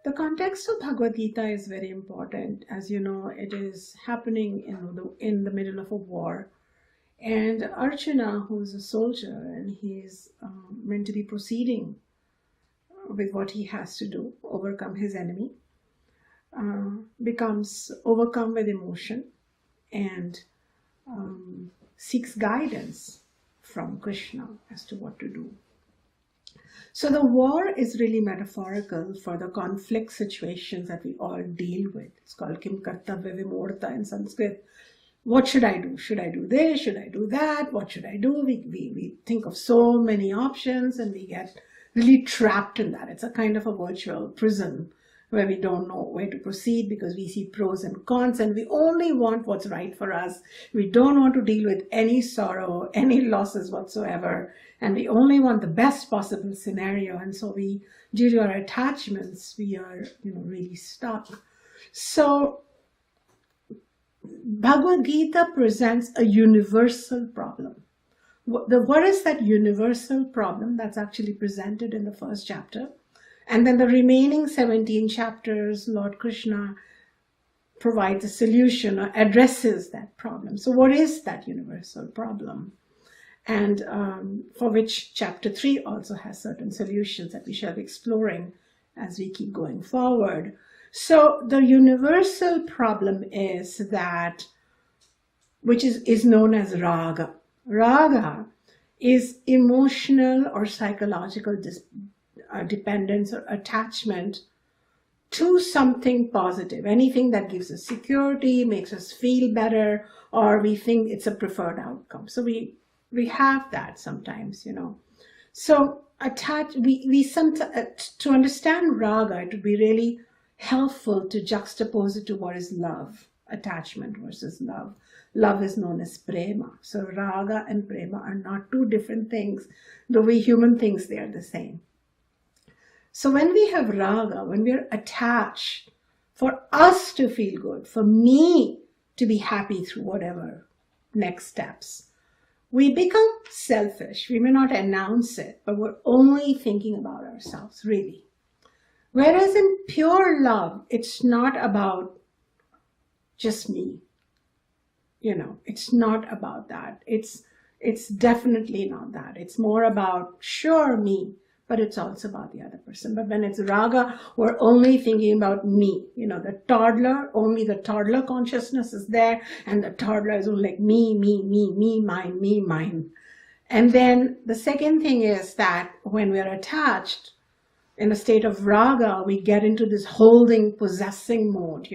The context of Bhagavad Gita is very important. As you know, it is happening in the middle of a war. And Arjuna, who's a soldier, and he's meant to be proceeding with what he has to do, overcome his enemy, becomes overcome with emotion and seeks guidance from Krishna as to what to do. So the war is really metaphorical for the conflict situations that we all deal with. It's called Kim Kartavya Vimurta in Sanskrit. What should I do? Should I do this? Should I do that? What should I do? We think of so many options and we get really trapped in that. It's a kind of a virtual prison where we don't know where to proceed because we see pros and cons and we only want what's right for us. We don't want to deal with any sorrow, any losses whatsoever, and we only want the best possible scenario. And so we, due to our attachments, we are, really stuck. So Bhagavad Gita presents a universal problem. What is that universal problem that's actually presented in the first chapter? And then the remaining 17 chapters, Lord Krishna provides a solution or addresses that problem. So what is that universal problem? And for which chapter 3 also has certain solutions that we shall be exploring as we keep going forward. So the universal problem is that, which is known as raga. Raga is emotional or psychological dependence or attachment to something positive, anything that gives us security, makes us feel better, or we think it's a preferred outcome. So we have that sometimes, So to understand raga, it would be really helpful to juxtapose it to what is love, attachment versus love. Love is known as prema. So raga and prema are not two different things. The way human thinks they are the same. So when we have raga, when we are attached, for us to feel good, for me to be happy through whatever next steps, we become selfish. We may not announce it, but we're only thinking about ourselves, really. Whereas in pure love, it's not about just me. It's not about that. It's definitely not that. It's more about, sure, me, but it's also about the other person. But when it's raga, we're only thinking about me. The toddler, only the toddler consciousness is there, and the toddler is only like me, mine. And then the second thing is that when we're attached, in a state of raga, we get into this holding, possessing mode.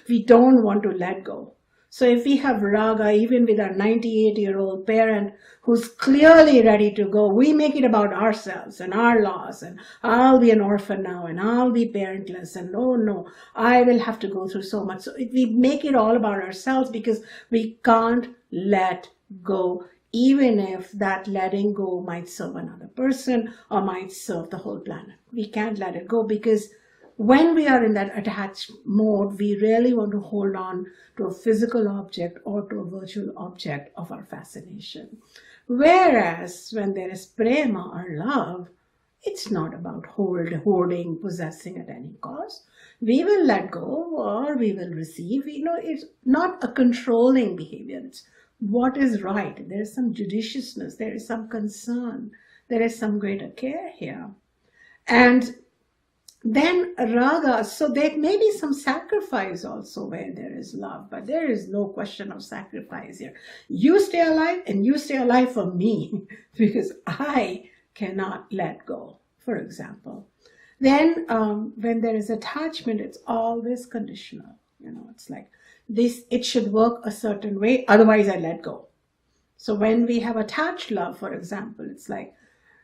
We don't want to let go. So if we have raga, even with our 98-year-old parent who's clearly ready to go, we make it about ourselves and our loss, and I'll be an orphan now, and I'll be parentless, and oh no, I will have to go through so much. So we make it all about ourselves because we can't let go, even if that letting go might serve another person or might serve the whole planet. We can't let it go because when we are in that attached mode, we really want to hold on to a physical object or to a virtual object of our fascination. Whereas when there is prema or love, it's not about hoarding, possessing at any cost. We will let go or we will receive. It's not a controlling behavior. It's what is right. There is some judiciousness. There is some concern. There is some greater care here. And then raga, so there may be some sacrifice also where there is love, but there is no question of sacrifice here. You stay alive and you stay alive for me because I cannot let go, for example. Then when there is attachment, it's always conditional. It's like this, it should work a certain way, otherwise I let go. So when we have attached love, for example, it's like,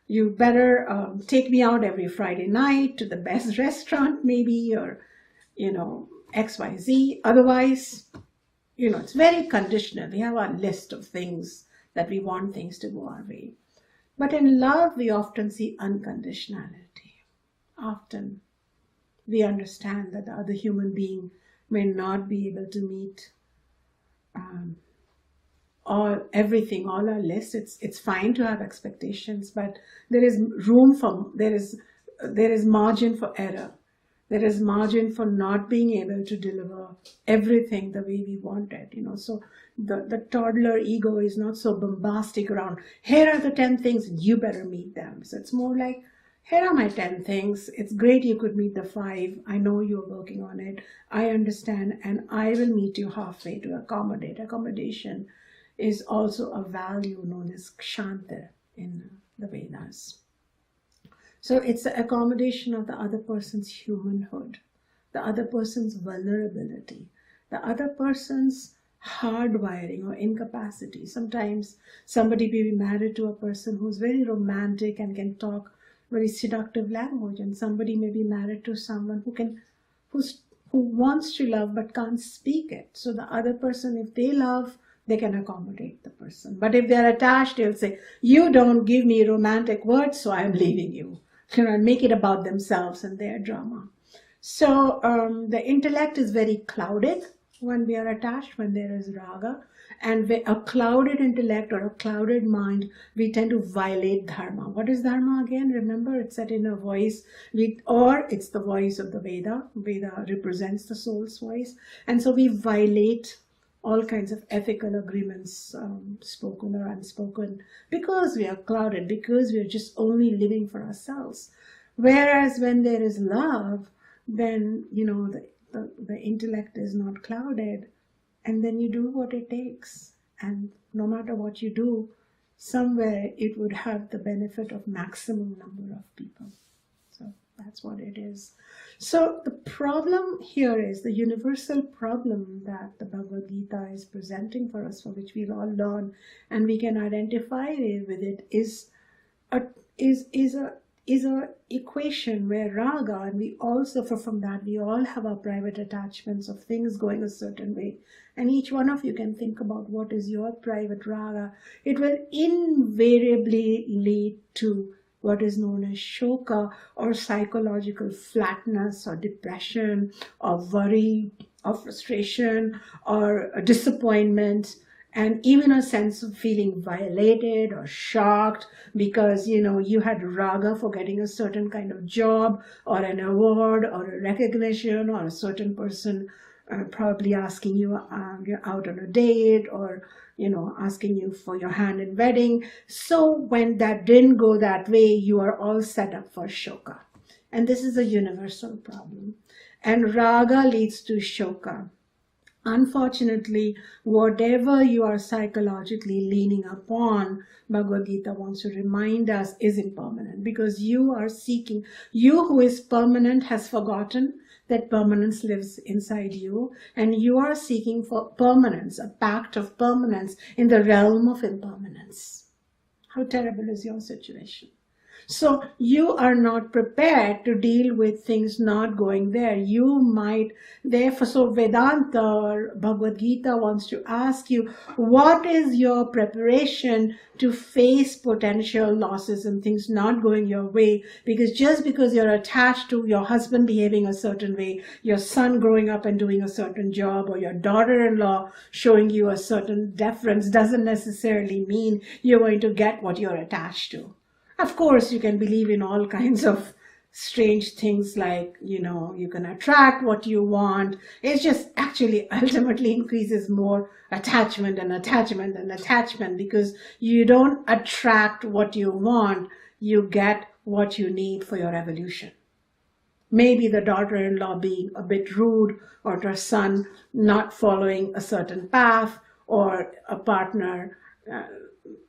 you better take me out every Friday night to the best restaurant maybe, or, XYZ. Otherwise, it's very conditional. We have our list of things that we want things to go our way. But in love, we often see unconditionality. Often we understand that the other human being may not be able to meet all our lists. It's fine to have expectations, but there is room for there is margin for error. There is margin for not being able to deliver everything the way we want it, So the toddler ego is not so bombastic around, here are the 10 things, you better meet them. So it's more like, here are my 10 things. It's great you could meet the 5. I know you're working on it. I understand, and I will meet you halfway to accommodate. Accommodation is also a value known as kshanta in the Vedas. So it's the accommodation of the other person's humanhood, the other person's vulnerability, the other person's hardwiring or incapacity. Sometimes somebody may be married to a person who's very romantic and can talk very seductive language, and somebody may be married to someone who wants to love but can't speak it. So the other person, if they love, they can accommodate the person. But if they're attached, they'll say, you don't give me romantic words, so I'm leaving you. Make it about themselves and their drama. So the intellect is very clouded when we are attached, when there is raga. And with a clouded intellect or a clouded mind, we tend to violate dharma. What is dharma again? Remember, it's that inner voice, or it's the voice of the Veda. Veda represents the soul's voice. And so we violate all kinds of ethical agreements, spoken or unspoken, because we are clouded, because we are just only living for ourselves. Whereas when there is love, then, the intellect is not clouded, and then you do what it takes. And no matter what you do, somewhere it would have the benefit of maximum number of people. So that's what it is. So the problem here is the universal problem that the Bhagavad Gita is presenting for us, for which we've all learned, and we can identify with it, is a equation where raga, and we all suffer from that. We all have our private attachments of things going a certain way, and each one of you can think about what is your private raga. It will invariably lead to what is known as shoka, or psychological flatness, or depression, or worry, or frustration, or a disappointment, and even a sense of feeling violated or shocked because, you had raga for getting a certain kind of job, or an award, or a recognition, or a certain person probably asking you out on a date, or asking you for your hand in wedding. So when that didn't go that way, you are all set up for shoka. And this is a universal problem. And raga leads to shoka. Unfortunately, whatever you are psychologically leaning upon, Bhagavad Gita wants to remind us, is impermanent, because you are seeking, you who is permanent has forgotten that permanence lives inside you, and you are seeking for permanence, a pact of permanence in the realm of impermanence. How terrible is your situation? So you are not prepared to deal with things not going there. You might, therefore, so Vedanta or Bhagavad Gita wants to ask you, what is your preparation to face potential losses and things not going your way? Because just because you're attached to your husband behaving a certain way, your son growing up and doing a certain job, or your daughter-in-law showing you a certain deference, doesn't necessarily mean you're going to get what you're attached to. Of course, you can believe in all kinds of strange things like, you can attract what you want. It's just actually ultimately increases more attachment and attachment and attachment, because you don't attract what you want, you get what you need for your evolution. Maybe the daughter-in-law being a bit rude, or her son not following a certain path, or a partner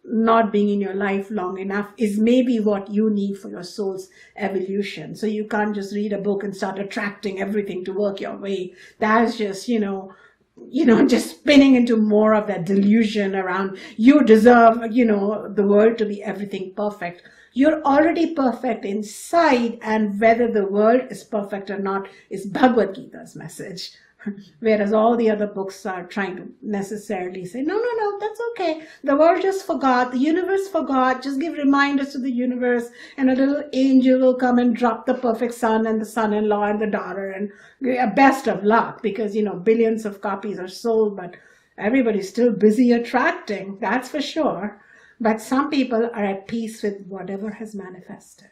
not being in your life long enough is maybe what you need for your soul's evolution. So you can't just read a book and start attracting everything to work your way. That's just, just spinning into more of that delusion around you deserve, the world to be everything perfect. You're already perfect inside, and whether the world is perfect or not is Bhagavad Gita's message. Whereas all the other books are trying to necessarily say, no, that's okay. The world just forgot, the universe forgot, just give reminders to the universe, and a little angel will come and drop the perfect son and the son-in-law and the daughter, and best of luck, because, billions of copies are sold, but everybody's still busy attracting, that's for sure. But some people are at peace with whatever has manifested.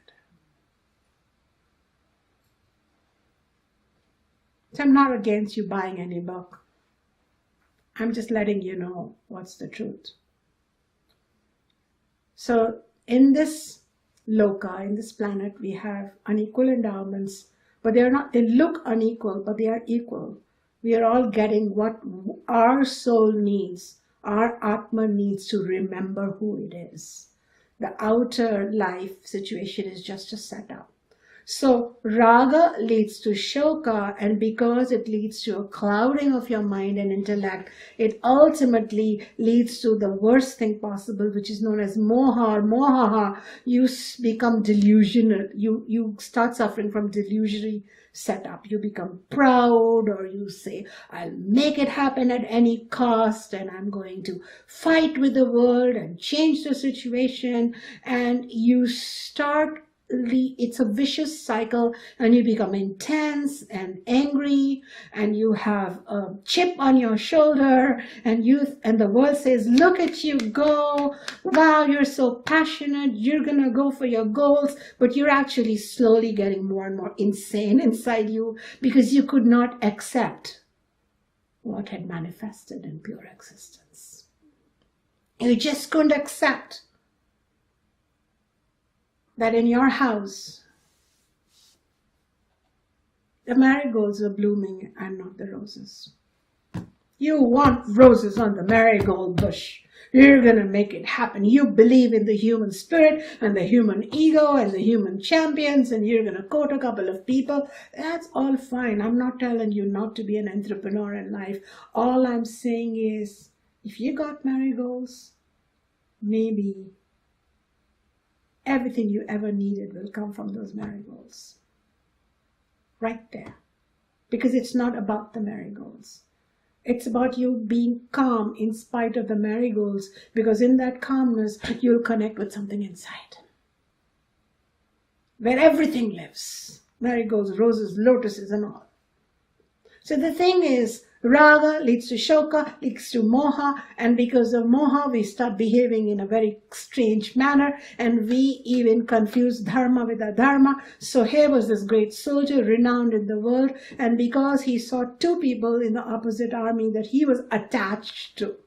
So I'm not against you buying any book. I'm just letting you know what's the truth. So in this loka, in this planet, we have unequal endowments, but they look unequal, but they are equal. We are all getting what our soul needs, our Atma needs to remember who it is. The outer life situation is just a setup. So raga leads to shoka, and because it leads to a clouding of your mind and intellect, it ultimately leads to the worst thing possible, which is known as moha or mohaha. You become delusional. You start suffering from delusionary setup. You become proud, or you say, I'll make it happen at any cost, and I'm going to fight with the world and change the situation. And you start, it's a vicious cycle, and you become intense and angry, and you have a chip on your shoulder, and the world says, look at you go, wow, you're so passionate, you're gonna go for your goals, but you're actually slowly getting more and more insane inside you because you could not accept what had manifested in pure existence. You just couldn't accept that in your house, the marigolds are blooming and not the roses. You want roses on the marigold bush. You're going to make it happen. You believe in the human spirit and the human ego and the human champions, and you're going to quote a couple of people. That's all fine. I'm not telling you not to be an entrepreneur in life. All I'm saying is, if you got marigolds, maybe everything you ever needed will come from those marigolds. Right there. Because it's not about the marigolds. It's about you being calm in spite of the marigolds, because in that calmness, you'll connect with something inside, where everything lives. Marigolds, roses, lotuses, and all. So the thing is, raga leads to shoka, leads to moha, and because of moha, we start behaving in a very strange manner, and we even confuse dharma with adharma. So here was this great soldier, renowned in the world, and because he saw two people in the opposite army that he was attached to,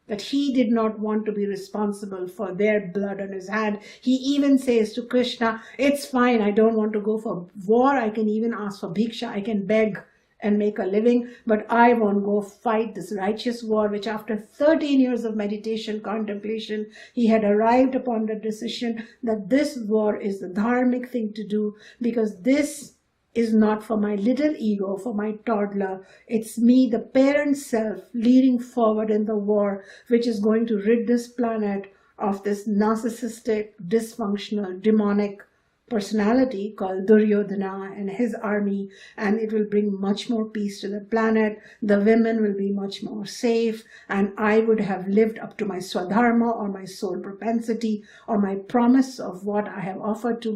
that he did not want to be responsible for their blood on his hand, he even says to Krishna, it's fine, I don't want to go for war, I can even ask for bhiksha, I can beg and make a living, but I won't go fight this righteous war, which after 13 years of meditation, contemplation, he had arrived upon the decision that this war is the dharmic thing to do, because this is not for my little ego, for my toddler. It's me, the parent self, leading forward in the war, which is going to rid this planet of this narcissistic, dysfunctional, demonic personality called Duryodhana and his army, and it will bring much more peace to the planet. The women will be much more safe, and I would have lived up to my swadharma, or my soul propensity, or my promise of what I have offered to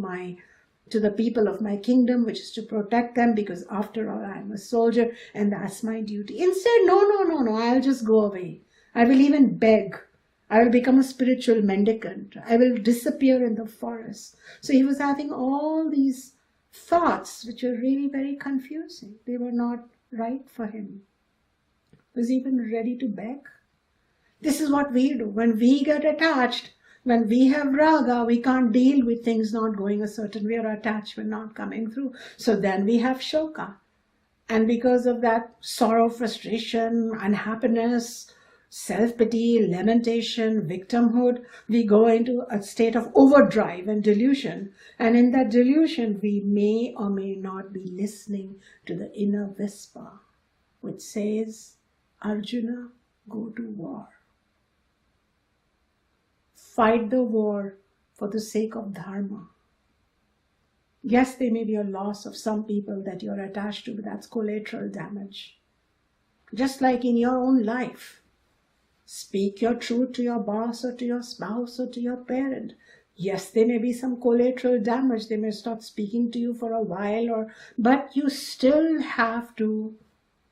the people of my kingdom, which is to protect them, because after all, I am a soldier and that's my duty. Instead, no, I'll just go away. I will even beg. I will become a spiritual mendicant. I will disappear in the forest. So he was having all these thoughts which were really very confusing. They were not right for him. He was even ready to beg. This is what we do. When we get attached, when we have raga, we can't deal with things not going a certain way, or attachment not coming through. So then we have shoka. And because of that sorrow, frustration, unhappiness, self-pity, lamentation, victimhood, we go into a state of overdrive and delusion. And in that delusion, we may or may not be listening to the inner whisper, which says, Arjuna, go to war. Fight the war for the sake of dharma. Yes, there may be a loss of some people that you're attached to, but that's collateral damage. Just like in your own life. Speak your truth to your boss or to your spouse or to your parent. Yes, there may be some collateral damage. They may stop speaking to you for a while, but you still have to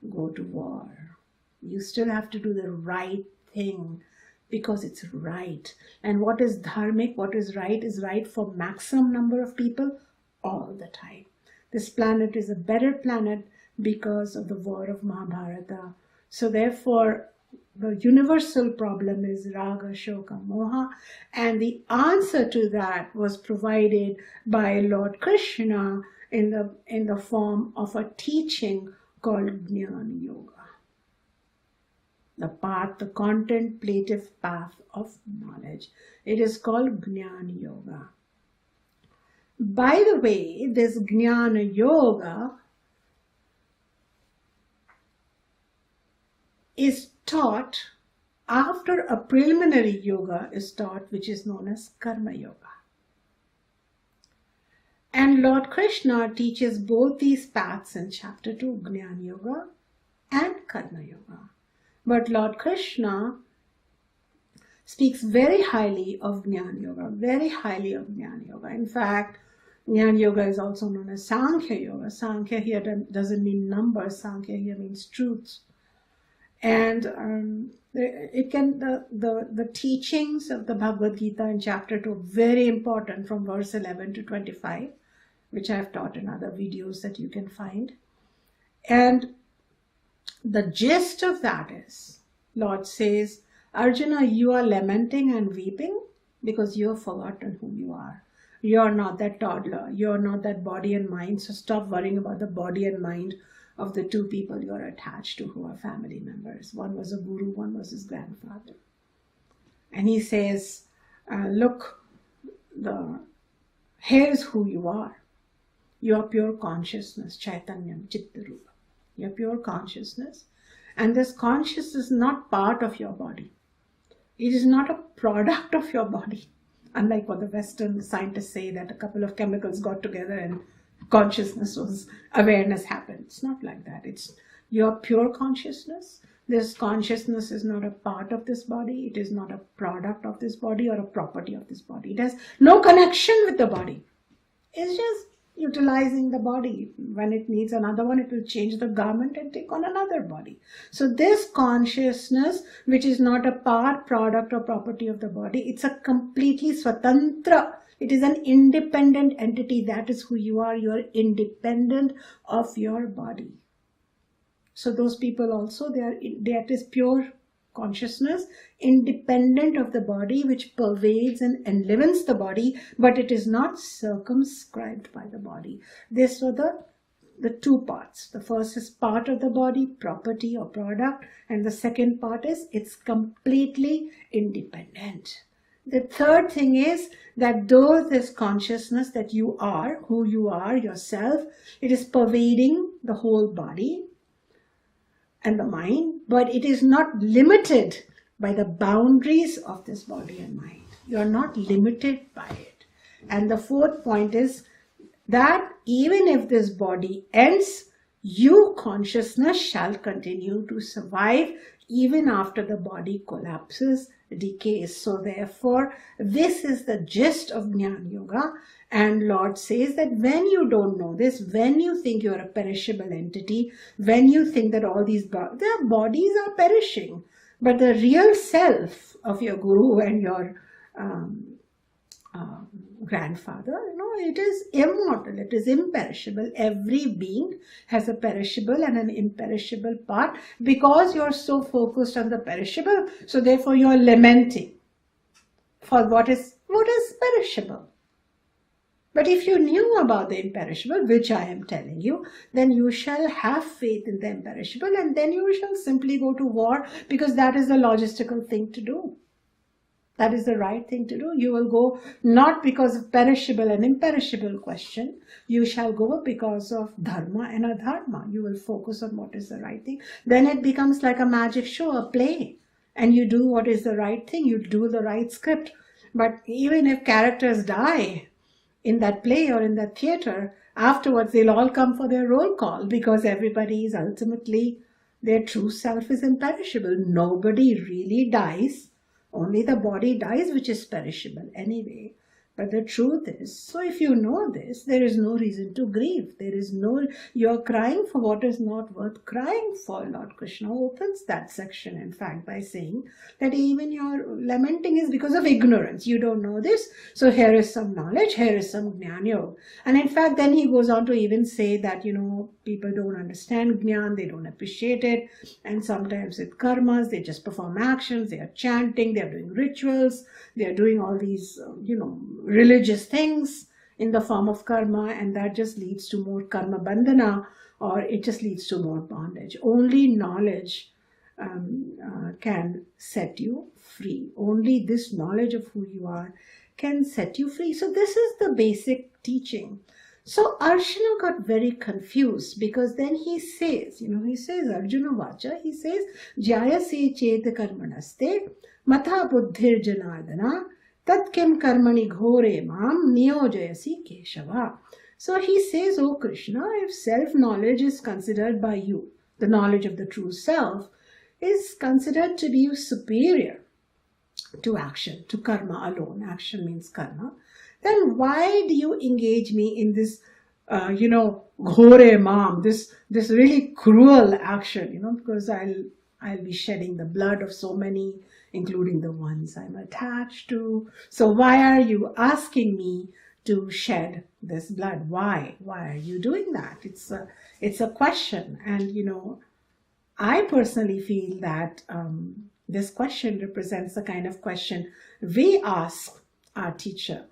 go to war. You still have to do the right thing because it's right. And what is dharmic, what is right for maximum number of people all the time. This planet is a better planet because of the war of Mahabharata. So therefore, the universal problem is raga, shoka, moha, and the answer to that was provided by Lord Krishna in the form of a teaching called Jnana Yoga. The path, the contemplative path of knowledge. It is called Jnana Yoga. By the way, this Jnana Yoga is taught after a preliminary yoga is taught, which is known as Karma Yoga. And Lord Krishna teaches both these paths in chapter 2, Jnana Yoga and Karma Yoga. But Lord Krishna speaks very highly of Jnana Yoga, very highly of Jnana Yoga. In fact, Jnana Yoga is also known as Sankhya Yoga. Sankhya here doesn't mean numbers, Sankhya here means truths. And the teachings of the Bhagavad Gita in chapter 2 are very important, from verse 11 to 25, which I have taught in other videos that you can find. And the gist of that is, Lord says, Arjuna, you are lamenting and weeping because you have forgotten who you are. You are not that toddler. You are not that body and mind. So stop worrying about the body and mind of the two people you are attached to who are family members. One was a guru, one was his grandfather. And he says, look, here's who you are. You are pure consciousness, Chaitanyam, Chittarupa. You are pure consciousness. And this consciousness is not part of your body. It is not a product of your body. Unlike what the Western scientists say, that a couple of chemicals got together and consciousness was, awareness happened. It's not like that. It's your pure consciousness. This consciousness is not a part of this body. It is not a product of this body or a property of this body. It has no connection with the body. It's just utilizing the body. When it needs another one, it will change the garment and take on another body. So this consciousness, which is not a part, product or property of the body, it's a completely swatantra. It is an independent entity. That is who you are. You are independent of your body. So those people also, that is pure consciousness, independent of the body, which pervades and enlivens the body, but it is not circumscribed by the body. These were the two parts. The first is part of the body, property or product, and the second part is it's completely independent. The third thing is that though this consciousness that you are, who you are yourself, it is pervading the whole body and the mind, but it is not limited by the boundaries of this body and mind. You are not limited by it. And the fourth point is that even if this body ends, you, consciousness, shall continue to survive even after the body collapses, decays. So therefore, this is the gist of Jnana Yoga. And Lord says that when you don't know this, when you think you're a perishable entity, when you think that all these their bodies are perishing, but the real self of your guru and your grandfather, it is immortal, it is imperishable. Every being has a perishable and an imperishable part. Because you're so focused on the perishable, so therefore you're lamenting for what is perishable. But if you knew about the imperishable, which I am telling you, then you shall have faith in the imperishable, and then you shall simply go to war, because that is the logistical thing to do. That is the right thing to do. You will go not because of perishable and imperishable question. You shall go because of dharma and adharma. You will focus on what is the right thing. Then it becomes like a magic show, a play. And you do what is the right thing. You do the right script. But even if characters die in that play or in that theater, afterwards they'll all come for their roll call, because everybody is ultimately, their true self is imperishable. Nobody really dies. Only the body dies, which is perishable anyway. But the truth is, so if you know this, there is no reason to grieve. There is no, you're crying for what is not worth crying for. Lord Krishna opens that section, in fact, by saying that even your lamenting is because of ignorance. You don't know this. So here is some knowledge, here is some jnana yoga. And in fact, then he goes on to even say that, people don't understand jnana, they don't appreciate it. And sometimes with karmas, they just perform actions, they are chanting, they are doing rituals, they are doing all these, religious things in the form of karma, and that just leads to more karma bandhana, or it just leads to more bondage. Only knowledge can set you free. Only this knowledge of who you are can set you free. So this is the basic teaching. So Arjuna got very confused, because then he says, Arjuna Vacha, he says, Jayase cheta karmanaste matha buddhir janardana tat kim karmani ghore mam niyojayasi keshava. So he says, oh Krishna, if self-knowledge is considered by you, the knowledge of the true self is considered to be superior to action, to karma alone. Action means karma. Then why do you engage me in this, ghore mam, this really cruel action, because I'll be shedding the blood of so many, including the ones I'm attached to. So why are you asking me to shed this blood? Why? Why are you doing that? It's a question. And, I personally feel that this question represents the kind of question we ask our teacher.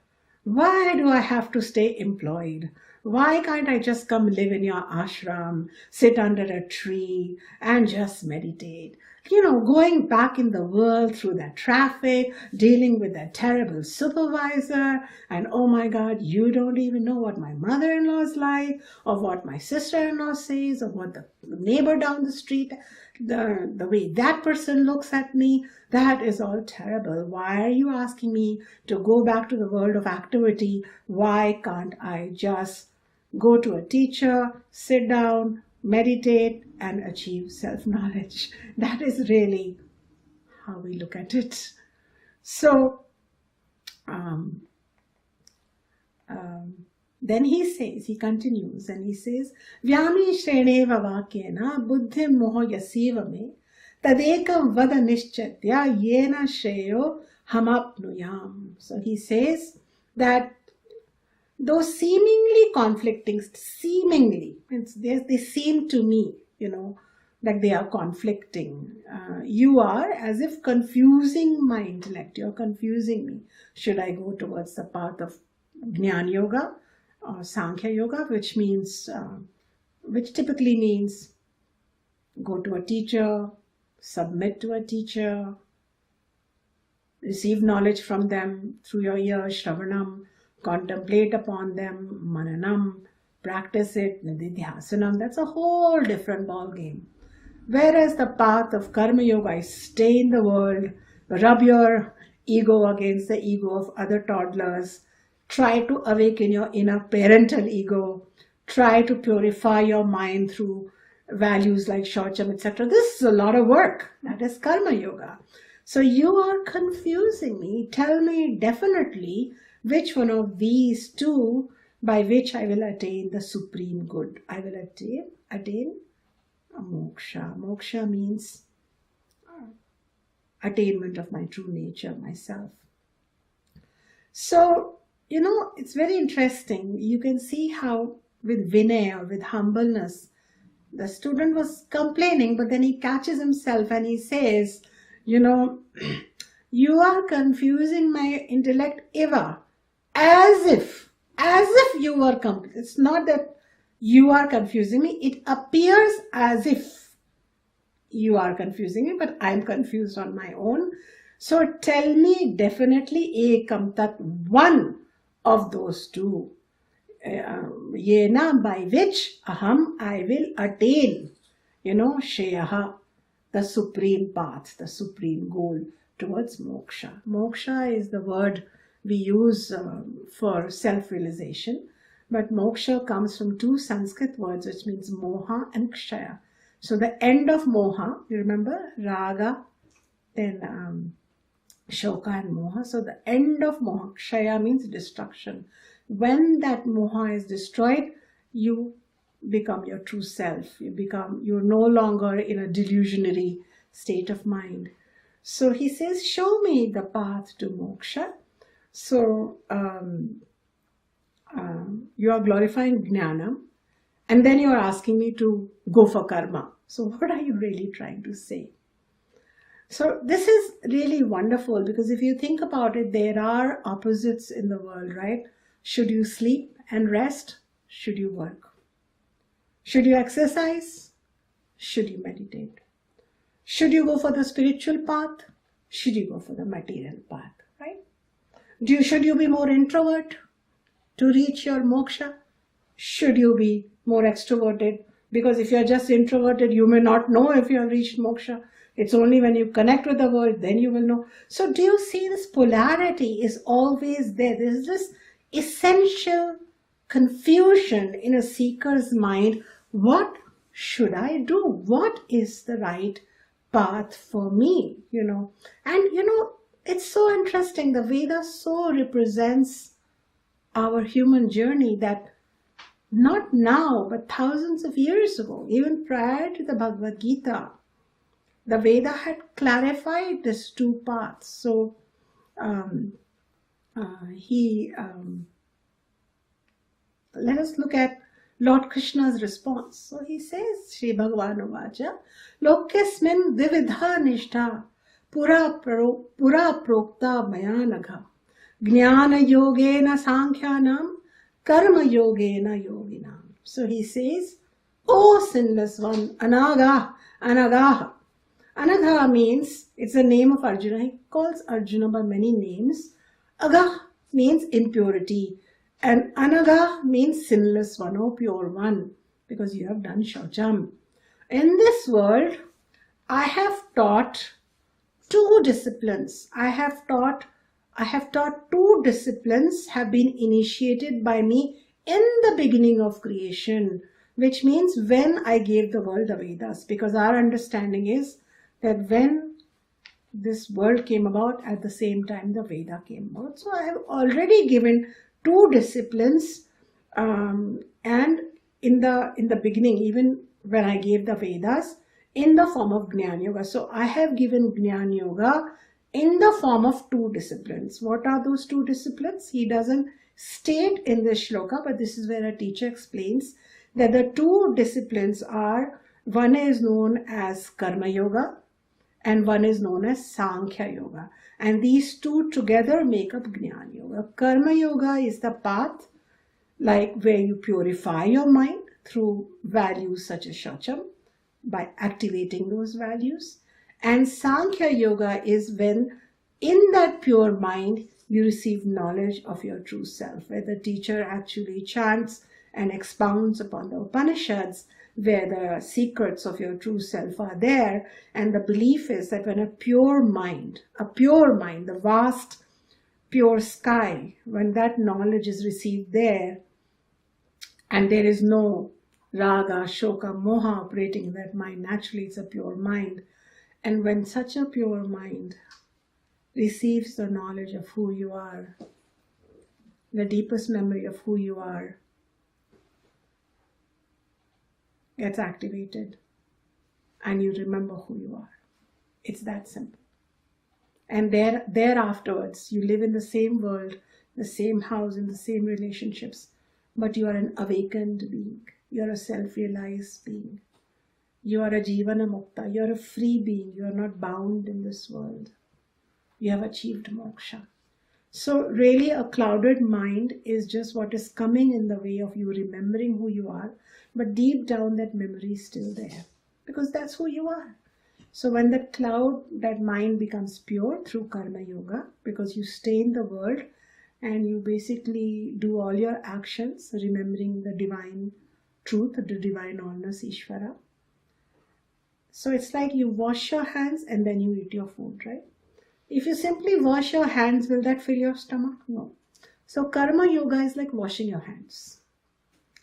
Why do I have to stay employed? Why can't I just come live in your ashram, sit under a tree and just meditate? Going back in the world through that traffic, dealing with that terrible supervisor, and oh my God, you don't even know what my mother-in-law is like, or what my sister-in-law says, or what the neighbor down the street, the way that person looks at me. That is all terrible. Why are you asking me to go back to the world of activity? Why can't I just go to a teacher, sit down, meditate, and achieve self-knowledge? That is really how we look at it. So, then he continues, and he says, Vyami Shreneva Vakyena Buddhim Moho Yasiva Me Tadekam Vada Nischatya Yena Shreyo Hamapnuyam. So he says that those seemingly conflicting, they seem to me, like they are conflicting. You are as if confusing my intellect. You're confusing me. Should I go towards the path of Jnana Yoga or Sankhya Yoga, which typically means go to a teacher, submit to a teacher, receive knowledge from them through your ears, Shravanam, contemplate upon them, Mananam, practice it, Nididhyasanam. That's a whole different ball game. Whereas the path of Karma Yoga is stay in the world, rub your ego against the ego of other toddlers, try to awaken your inner parental ego, try to purify your mind through values like Shaucham, etc. This is a lot of work. That is Karma Yoga. So you are confusing me. Tell me definitely which one of these two by which I will attain the supreme good. I will attain a moksha. Moksha means attainment of my true nature, myself. So, it's very interesting. You can see how with Vinay or with humbleness, the student was complaining, but then he catches himself and he says, you are confusing my intellect ever, as if you were confused. It's not that you are confusing me. It appears as if you are confusing me, but I'm confused on my own. So tell me definitely ekam tat, one of those two. Yena, by which aham, I will attain, shreyaha, the supreme path, the supreme goal towards moksha. Moksha is the word we use for self-realization, but moksha comes from two Sanskrit words, which means moha and kshaya. So the end of moha, you remember, raga, then Shoka and moha. So the end of moha, kshaya means destruction. When that moha is destroyed, you become your true self. You're no longer in a delusionary state of mind. So he says, show me the path to moksha. So you are glorifying jnana, and then you are asking me to go for karma. So what are you really trying to say? So this is really wonderful, because if you think about it, there are opposites in the world, right? Should you sleep and rest? Should you work? Should you exercise? Should you meditate? Should you go for the spiritual path? Should you go for the material path, right? Should you be more introvert to reach your moksha? Should you be more extroverted? Because if you're just introverted, you may not know if you have reached moksha. It's only when you connect with the world, then you will know. So do you see this polarity is always there? There's this essential confusion in a seeker's mind. What should I do? What is the right path for me? And it's so interesting. The Vedas so represents our human journey that not now, but thousands of years ago, even prior to the Bhagavad Gita, the Veda had clarified these two paths. So let us look at Lord Krishna's response. So he says, Shri Bhagavan Uvacha, Lokesmin Dividha Nishtha Pura Prokta Mayanagha Jnana Yogena Sankhyanam Karma Yogena Yoginam. So he says, O sinless one, Anaga, Anagaha. Anagha means, it's the name of Arjuna. He calls Arjuna by many names. Agah means impurity. And Anagah means sinless one, or pure one, because you have done shaucham. In this world, I have taught two disciplines. I have taught two disciplines have been initiated by me in the beginning of creation, which means when I gave the world the Vedas, because our understanding is that when this world came about, at the same time the Veda came about. So I have already given two disciplines, and in the beginning, even when I gave the Vedas, in the form of Jnana Yoga. So I have given Jnana Yoga in the form of two disciplines. What are those two disciplines? He doesn't state in this shloka, but this is where a teacher explains that the two disciplines are, one is known as Karma Yoga and one is known as Sankhya Yoga. And these two together make up Jnana Yoga. Karma Yoga is the path like where you purify your mind through values such as shaucham, by activating those values. And Sankhya Yoga is when in that pure mind you receive knowledge of your true self, where the teacher actually chants and expounds upon the Upanishads, where the secrets of your true self are there. And the belief is that when a pure mind, the vast pure sky, when that knowledge is received there, and there is no raga, shoka, moha operating in that mind, naturally it's a pure mind. And when such a pure mind receives the knowledge of who you are, the deepest memory of who you are gets activated, and you remember who you are. It's that simple. And there afterwards, you live in the same world, the same house, in the same relationships, but you are an awakened being. You're a self-realized being. You are a jivana mukta. You're a free being. You are not bound in this world. You have achieved moksha. So really a clouded mind is just what is coming in the way of you remembering who you are, but deep down that memory is still there, because that's who you are. So when that mind becomes pure through Karma Yoga, because you stay in the world and you basically do all your actions remembering the divine truth, the divine allness, Ishvara. So it's like you wash your hands and then you eat your food, right? If you simply wash your hands, will that fill your stomach? No. So Karma Yoga is like washing your hands,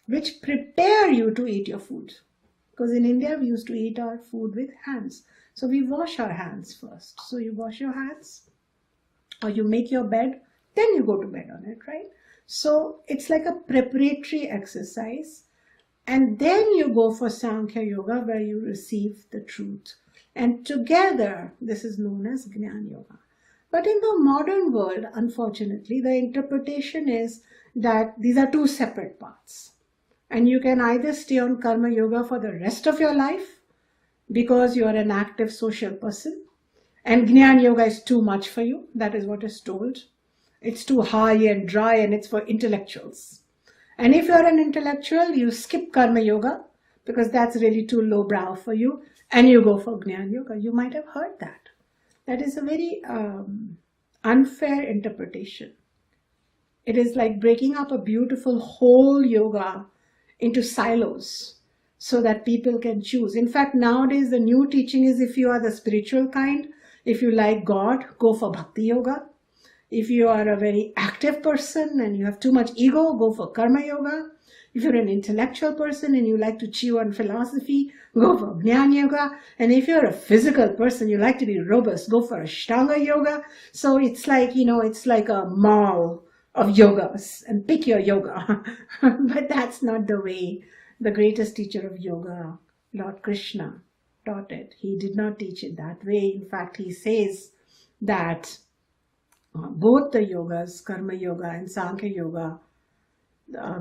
which prepare you to eat your food. Because in India, we used to eat our food with hands. So we wash our hands first. So you wash your hands or you make your bed, then you go to bed on it, right? So it's like a preparatory exercise. And then you go for Sankhya Yoga, where you receive the truth. And together, this is known as Jnana Yoga. But in the modern world, unfortunately, the interpretation is that these are two separate paths. And you can either stay on Karma Yoga for the rest of your life because you are an active social person, and Jnana Yoga is too much for you. That is what is told. It's too high and dry, and it's for intellectuals. And if you're an intellectual, you skip Karma Yoga because that's really too lowbrow for you, and you go for Jnana Yoga. You might have heard that. That is a very unfair interpretation. It is like breaking up a beautiful whole yoga into silos so that people can choose. In fact, nowadays the new teaching is, if you are the spiritual kind, if you like God, go for Bhakti Yoga. If you are a very active person and you have too much ego, go for Karma Yoga. If you're an intellectual person and you like to chew on philosophy, go for Jnana Yoga. And if you're a physical person, you like to be robust, go for Ashtanga Yoga. So it's like, it's like a mall of yogas, and pick your yoga. But that's not the way the greatest teacher of yoga, Lord Krishna, taught it. He did not teach it that way. In fact, he says that both the yogas, Karma Yoga and Sankhya Yoga,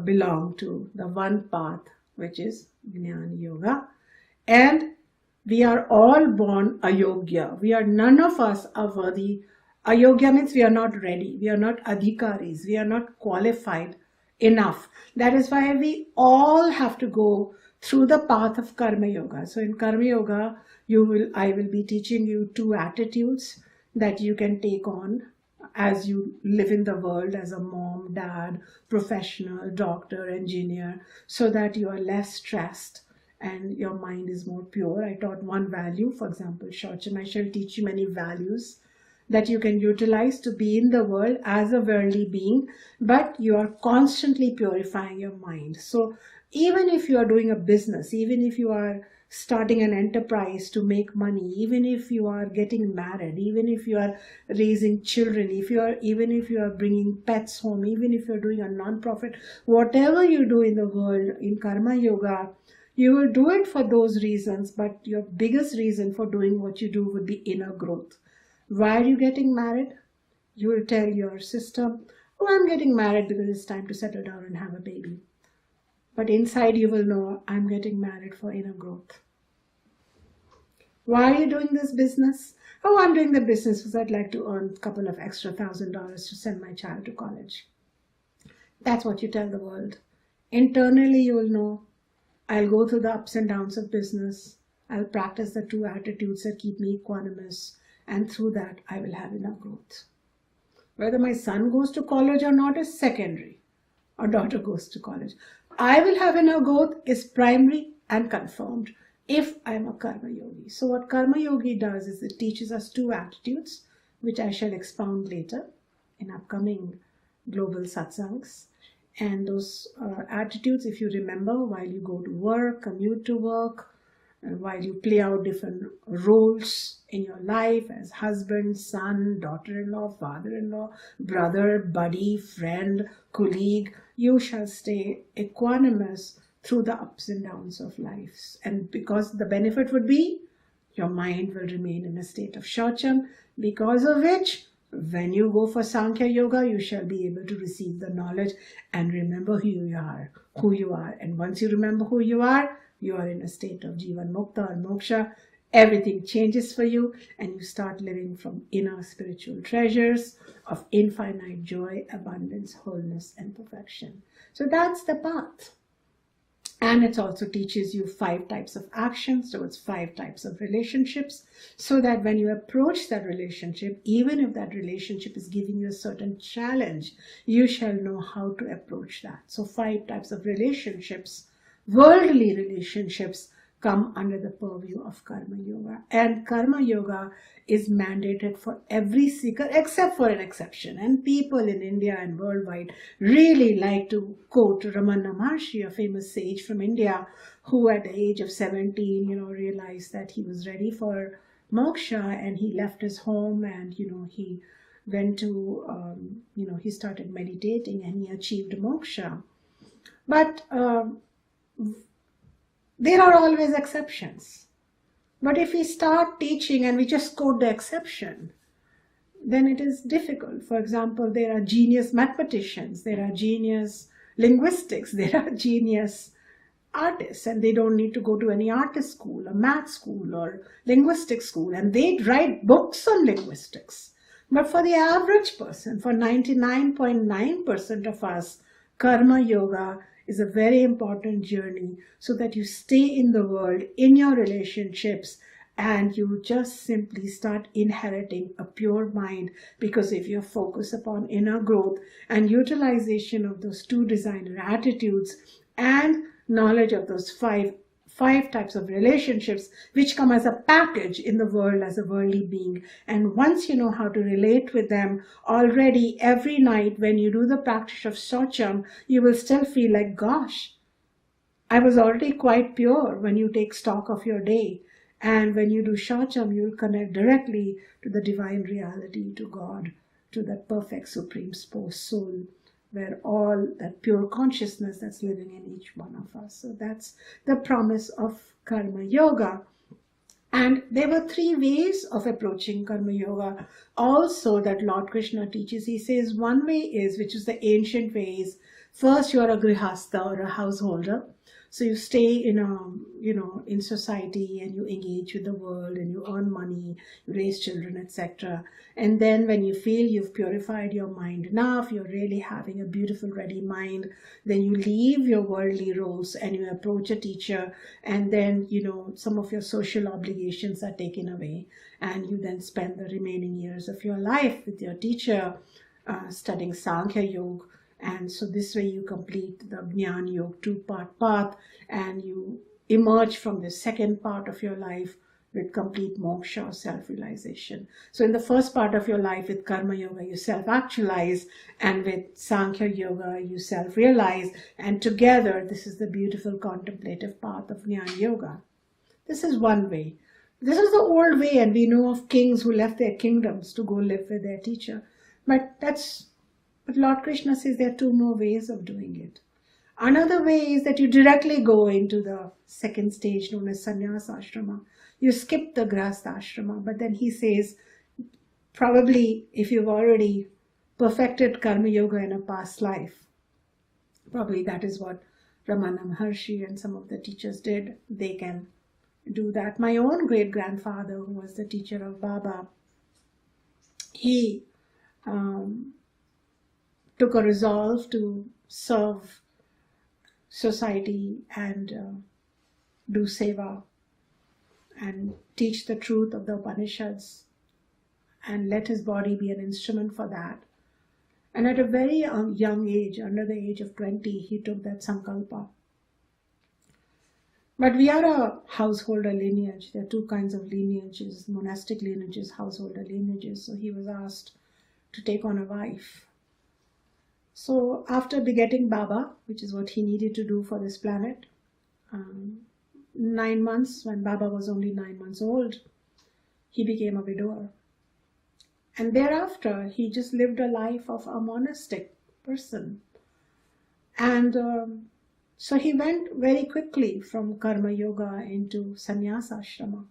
belong to the one path, which is Jnana Yoga. And we are all born ayogya. None of us are worthy. Ayogya means we are not ready. We are not adhikaris. We are not qualified enough. That is why we all have to go through the path of Karma Yoga. So in Karma Yoga, I will be teaching you 2 attitudes that you can take on as you live in the world as a mom, dad, professional, doctor, engineer, so that you are less stressed and your mind is more pure. I taught 1 value, for example, Shaucham. I shall teach you many values that you can utilize to be in the world as a worldly being, but you are constantly purifying your mind. So even if you are doing a business, even if you are starting an enterprise to make money, even if you are getting married, even if you are raising children, even if you are bringing pets home, even if you are doing a non-profit, whatever you do in the world in Karma Yoga, you will do it for those reasons, but your biggest reason for doing what you do would be inner growth. Why are you getting married? You will tell your sister, oh, I'm getting married because it's time to settle down and have a baby. But inside you will know, I'm getting married for inner growth. Why are you doing this business? Oh, I'm doing the business because I'd like to earn a couple of extra $1,000 to send my child to college. That's what you tell the world. Internally, you will know, I'll go through the ups and downs of business. I'll practice the 2 attitudes that keep me equanimous. And through that, I will have inner growth. Whether my son goes to college or not is secondary, or daughter goes to college. I will have inner growth is primary and confirmed if I'm a Karma Yogi. So what Karma Yogi does is it teaches us 2 attitudes, which I shall expound later in upcoming global satsangs. And those attitudes, if you remember, while you go to work, commute to work, and while you play out different roles in your life as husband, son, daughter-in-law, father-in-law, brother, buddy, friend, colleague, you shall stay equanimous through the ups and downs of life. And because the benefit would be, your mind will remain in a state of Shaucham, because of which, when you go for Sankhya Yoga, you shall be able to receive the knowledge and remember who you are. And once you remember who you are in a state of Jivan Mukta or Moksha. Everything changes for you and you start living from inner spiritual treasures of infinite joy, abundance, wholeness, and perfection. So that's the path. And it also teaches you 5 types of actions, so it's 5 types of relationships, so that when you approach that relationship, even if that relationship is giving you a certain challenge, you shall know how to approach that. So 5 types of relationships, worldly relationships, come under the purview of Karma Yoga. And Karma Yoga is mandated for every seeker except for an exception. And people in India and worldwide really like to quote Ramana Maharshi, a famous sage from India, who at the age of 17, realized that he was ready for moksha, and he left his home and, he went to, he started meditating and he achieved moksha. But there are always exceptions. But if we start teaching and we just quote the exception, then it is difficult. For example, there are genius mathematicians, there are genius linguistics, there are genius artists, and they don't need to go to any artist school or math school or linguistic school, and they write books on linguistics. But for the average person, for 99.9% of us, karma yoga is a very important journey so that you stay in the world, in your relationships, and you just simply start inheriting a pure mind, because if you focus upon inner growth and utilization of those two designer attitudes and knowledge of those five types of relationships which come as a package in the world as a worldly being, and once you know how to relate with them, already every night when you do the practice of Socham, you will still feel like, gosh, I was already quite pure when you take stock of your day. And when you do Shacham, you'll connect directly to the divine reality, to God, to that perfect supreme soul, where all that pure consciousness that's living in each one of us. So that's the promise of Karma Yoga. And there were 3 ways of approaching Karma Yoga also that Lord Krishna teaches. He says one way is, which is the ancient ways, first you are a grihasta or a householder. So you stay in in society and you engage with the world and you earn money, you raise children, etc. And then when you feel you've purified your mind enough, you're really having a beautiful, ready mind, then you leave your worldly roles and you approach a teacher, and then, some of your social obligations are taken away, and you then spend the remaining years of your life with your teacher studying Sankhya Yoga. And so this way you complete the Jnana Yoga 2-part path, and you emerge from the second part of your life with complete moksha or self-realization. So in the first part of your life with Karma Yoga, you self-actualize, and with Sankhya Yoga, you self-realize, and together this is the beautiful contemplative path of Jnana Yoga. This is one way. This is the old way, and we know of kings who left their kingdoms to go live with their teacher. But Lord Krishna says there are 2 more ways of doing it. Another way is that you directly go into the second stage known as sanyasa ashrama. You skip the grihasta ashrama, but then he says, probably if you've already perfected Karma Yoga in a past life, probably that is what Ramana Maharshi and some of the teachers did, they can do that. My own great-grandfather, who was the teacher of Baba, he took a resolve to serve society and do seva and teach the truth of the Upanishads and let his body be an instrument for that. And at a very young age, under the age of 20, he took that sankalpa. But we are a householder lineage. There are 2 kinds of lineages, monastic lineages, householder lineages. So he was asked to take on a wife. So after begetting Baba, which is what he needed to do for this planet, 9 months, when Baba was only 9 months old, he became a widower. And thereafter, he just lived a life of a monastic person. And so he went very quickly from Karma Yoga into Sannyasa Ashrama.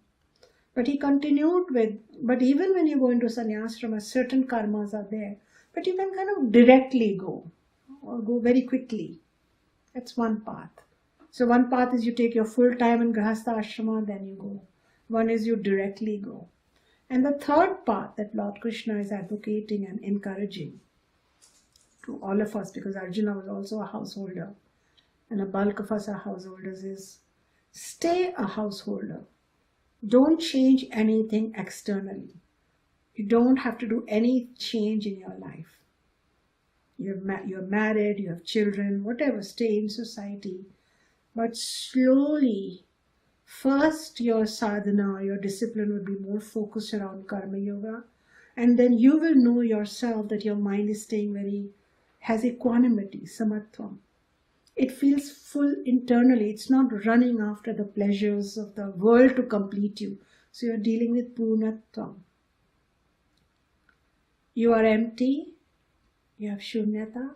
But he continued but even when you go into Sannyasa Ashrama, certain karmas are there. But you can kind of directly go, or go very quickly. That's one path. So one path is you take your full time in Grihastha Ashrama, then you go. One is you directly go. And the third path that Lord Krishna is advocating and encouraging to all of us, because Arjuna was also a householder, and a bulk of us are householders, is stay a householder. Don't change anything externally. You don't have to do any change in your life. You're married, you have children, whatever, stay in society. But slowly, first your sadhana, your discipline will be more focused around Karma Yoga. And then you will know yourself that your mind is has equanimity, samatvam. It feels full internally. It's not running after the pleasures of the world to complete you. So you're dealing with purnatvam. You are empty, you have shunyata,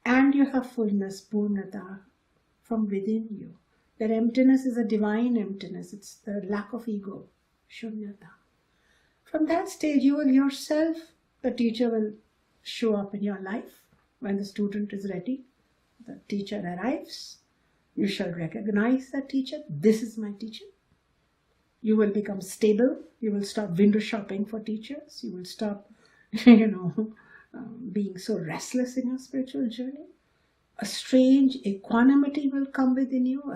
and you have fullness, purnata, from within you. That emptiness is a divine emptiness. It's the lack of ego, shunyata. From that stage, you will yourself, the teacher will show up in your life. When the student is ready, the teacher arrives. You shall recognize that teacher. This is my teacher. You will become stable. You will stop window shopping for teachers. You will stop, being so restless in your spiritual journey. A strange equanimity will come within you.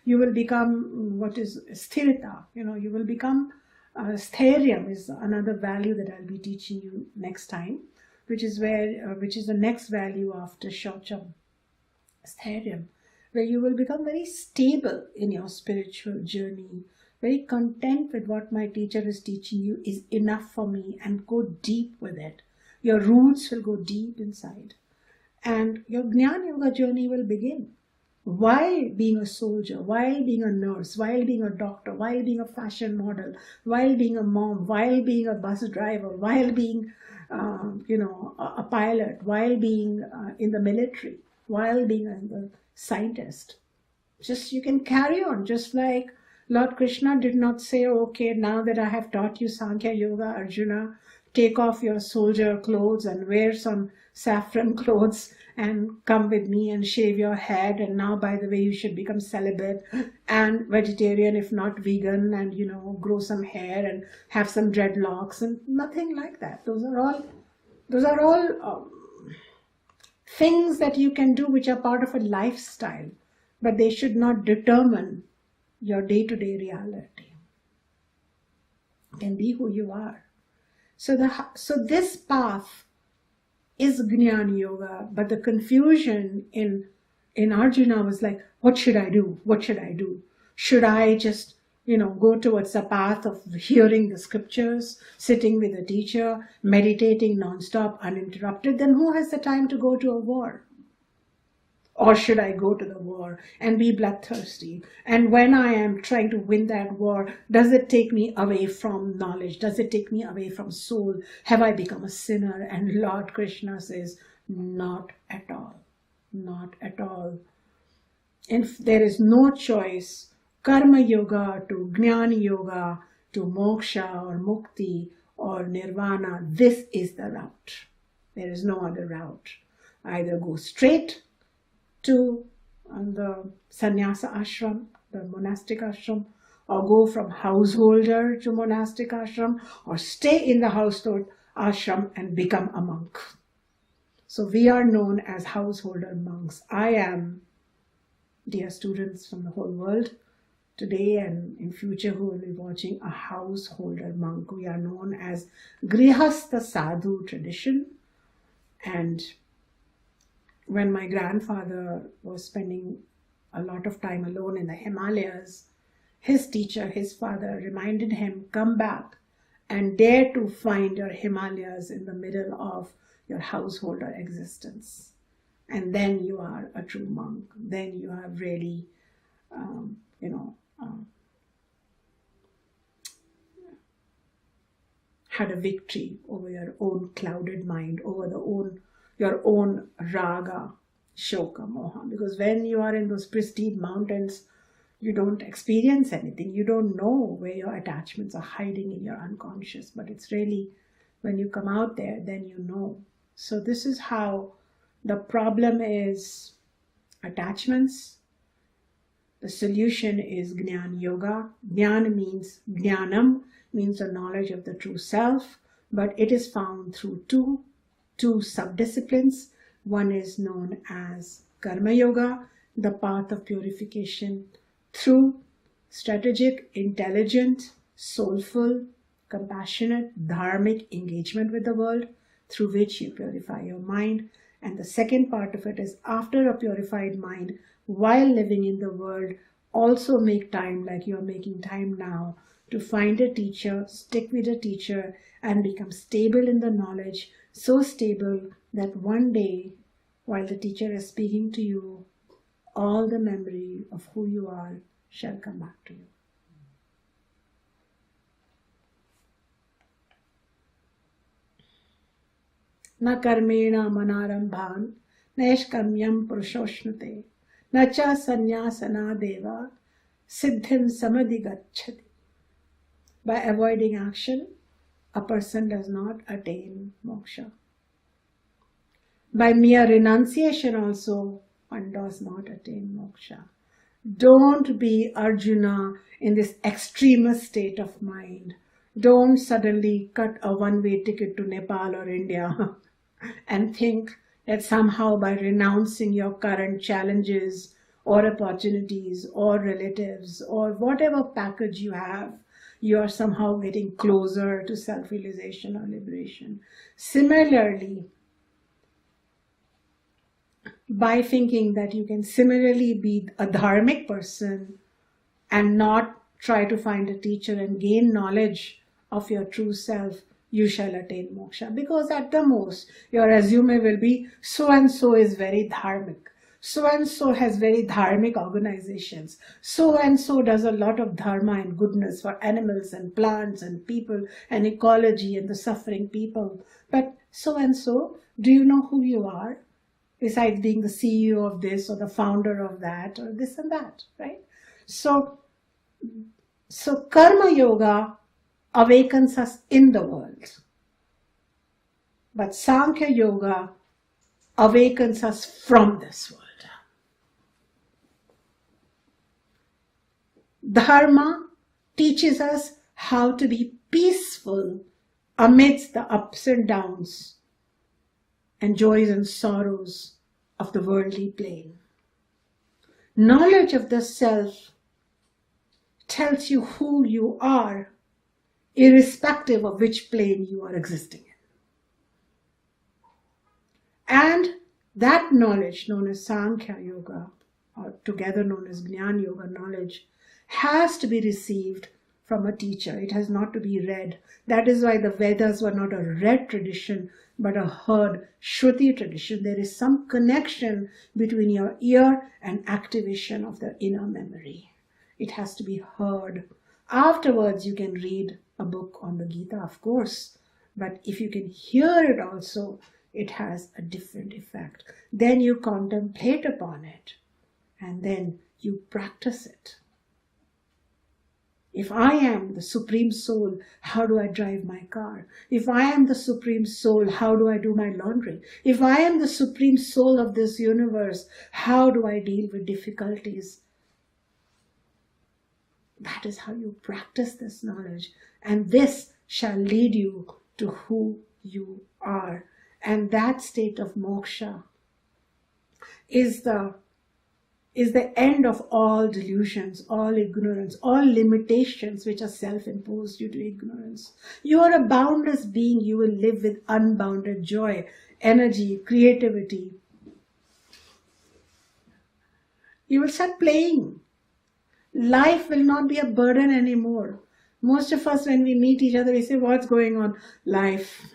You will become what is sthirita. You will become sthairyam is another value that I'll be teaching you next time, which is the next value after shaucham, sthairyam, where you will become very stable in your spiritual journey, very content with what my teacher is teaching you is enough for me, and go deep with it. Your roots will go deep inside, and your Jnana Yoga journey will begin. While being a soldier, while being a nurse, while being a doctor, while being a fashion model, while being a mom, while being a bus driver, while being, a pilot, while being in the military, while being a scientist. Just you can carry on, just like Lord Krishna did not say, okay, now that I have taught you Sankhya Yoga, Arjuna, take off your soldier clothes and wear some saffron clothes and come with me and shave your head, and now by the way you should become celibate and vegetarian if not vegan, and grow some hair and have some dreadlocks, and nothing like that. Those are all things that you can do which are part of a lifestyle, but they should not determine your day-to-day reality. You can be who you are. So this path is Jnana Yoga, but the confusion in Arjuna was like, what should I do? What should I do? Should I just, go towards the path of hearing the scriptures, sitting with a teacher, meditating non-stop, uninterrupted? Then who has the time to go to a war? Or should I go to the war and be bloodthirsty? And when I am trying to win that war, does it take me away from knowledge? Does it take me away from soul? Have I become a sinner? And Lord Krishna says, not at all. Not at all. If there is no choice, karma yoga to jnana yoga to moksha or mukti or nirvana, this is the route. There is no other route. Either go straight to the sanyasa ashram, the monastic ashram, or go from householder to monastic ashram, or stay in the household ashram and become a monk. So we are known as householder monks. I am, dear students from the whole world, today and in future who will be watching, a householder monk. We are known as grihasta sadhu tradition. And when my grandfather was spending a lot of time alone in the Himalayas, his teacher, his father, reminded him, come back and dare to find your Himalayas in the middle of your householder existence. And then you are a true monk. Then you have really, had a victory over your own clouded mind, over your own raga, shoka, moha. Because when you are in those pristine mountains, you don't experience anything. You don't know where your attachments are hiding in your unconscious. But it's really when you come out there, then you know. So this is how the problem is attachments. The solution is Jnana Yoga. Jnana means Jnanam, means the knowledge of the true self, but it is found through two subdisciplines. One is known as Karma Yoga, the path of purification through strategic, intelligent, soulful, compassionate, dharmic engagement with the world, through which you purify your mind. And the second part of it is, after a purified mind, while living in the world, also make time, like you are making time now, to find a teacher, stick with a teacher, and become stable in the knowledge, so stable that one day, while the teacher is speaking to you, all the memory of who you are shall come back to you. Na karmena manarambhan, neshkamyam purushoshnuti, na cha sanyasana deva, siddhim samadhigacchati. By avoiding action, a person does not attain moksha. By mere renunciation also, one does not attain moksha. Don't be Arjuna in this extremist state of mind. Don't suddenly cut a one-way ticket to Nepal or India and think that somehow by renouncing your current challenges or opportunities or relatives or whatever package you have, you are somehow getting closer to self-realization or liberation. Similarly, by thinking that you can similarly be a dharmic person and not try to find a teacher and gain knowledge of your true self, you shall attain moksha. Because at the most, your resume will be, so and so is very dharmic. So and so has very dharmic organizations. So and so does a lot of dharma and goodness for animals and plants and people and ecology and the suffering people. But so and so, do you know who you are? Besides being the CEO of this or the founder of that or this and that, right? So karma yoga awakens us in the world. But Sankhya yoga awakens us from this world. Dharma teaches us how to be peaceful amidst the ups and downs and joys and sorrows of the worldly plane. Knowledge of the self tells you who you are, irrespective of which plane you are existing in. And that knowledge, known as Sankhya Yoga, or together known as Jnana Yoga knowledge, has to be received from a teacher. It has not to be read. That is why the Vedas were not a read tradition, but a heard Shruti tradition. There is some connection between your ear and activation of the inner memory. It has to be heard. Afterwards, you can read a book on the Gita, of course, but if you can hear it also, it has a different effect. Then you contemplate upon it, and then you practice it. If I am the Supreme Soul, how do I drive my car? If I am the Supreme Soul, how do I do my laundry? If I am the Supreme Soul of this universe, how do I deal with difficulties? That is how you practice this knowledge. And this shall lead you to who you are. And that state of moksha is the end of all delusions, all ignorance, all limitations which are self-imposed due to ignorance. You are a boundless being. You will live with unbounded joy, energy, creativity. You will start playing. Life will not be a burden anymore. Most of us, when we meet each other, we say, what's going on? Life.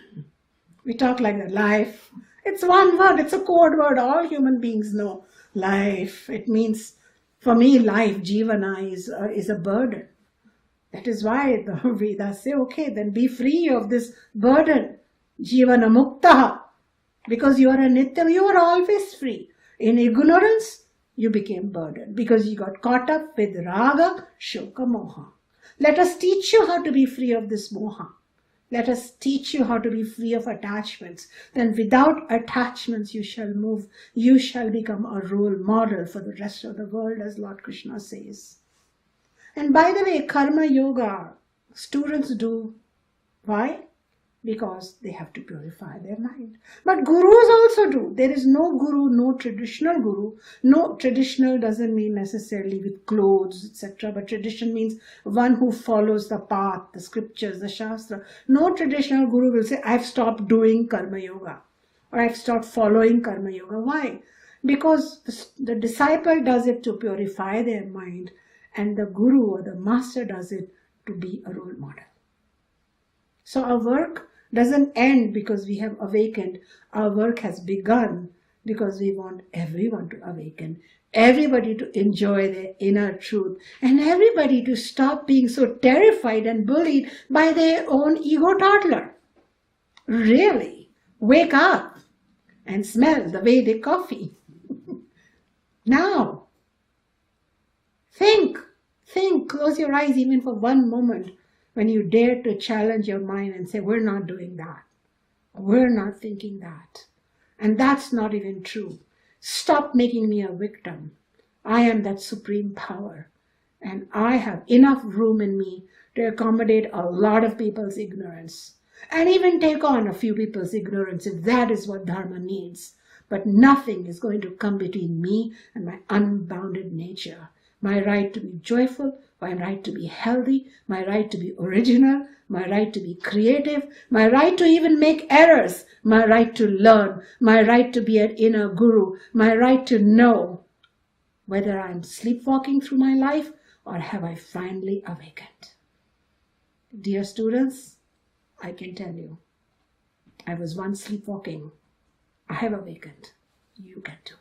We talk like that. Life. It's one word. It's a code word. All human beings know. Life. It means, for me, life, jivana, is a burden. That is why the Vedas say, okay, then be free of this burden. Jivana muktaha. Because you are a nityam, you are always free. In ignorance, you became burdened because you got caught up with raga, shoka, moha. Let us teach you how to be free of this moha. Let us teach you how to be free of attachments. Then without attachments you shall move. You shall become a role model for the rest of the world, as Lord Krishna says. And by the way, karma yoga, students do. Why? Because they have to purify their mind. But gurus also do. There is no guru, no traditional guru. No, traditional doesn't mean necessarily with clothes, etc. But tradition means one who follows the path, the scriptures, the shastra. No traditional guru will say, I've stopped doing karma yoga. Or I've stopped following karma yoga. Why? Because the disciple does it to purify their mind. And the guru or the master does it to be a role model. So our work doesn't end because we have awakened. Our work has begun because we want everyone to awaken, everybody to enjoy their inner truth, and everybody to stop being so terrified and bullied by their own ego toddler. Really, Wake up and smell the Vedic coffee. Now, think, close your eyes even for one moment when you dare to challenge your mind and say, we're not doing that. We're not thinking that. And that's not even true. Stop making me a victim. I am that supreme power. And I have enough room in me to accommodate a lot of people's ignorance. And even take on a few people's ignorance if that is what Dharma needs. But nothing is going to come between me and my unbounded nature. My right to be joyful, my right to be healthy, my right to be original, my right to be creative, my right to even make errors, my right to learn, my right to be an inner guru, my right to know whether I'm sleepwalking through my life or have I finally awakened. Dear students, I can tell you, I was once sleepwalking. I have awakened. You can too.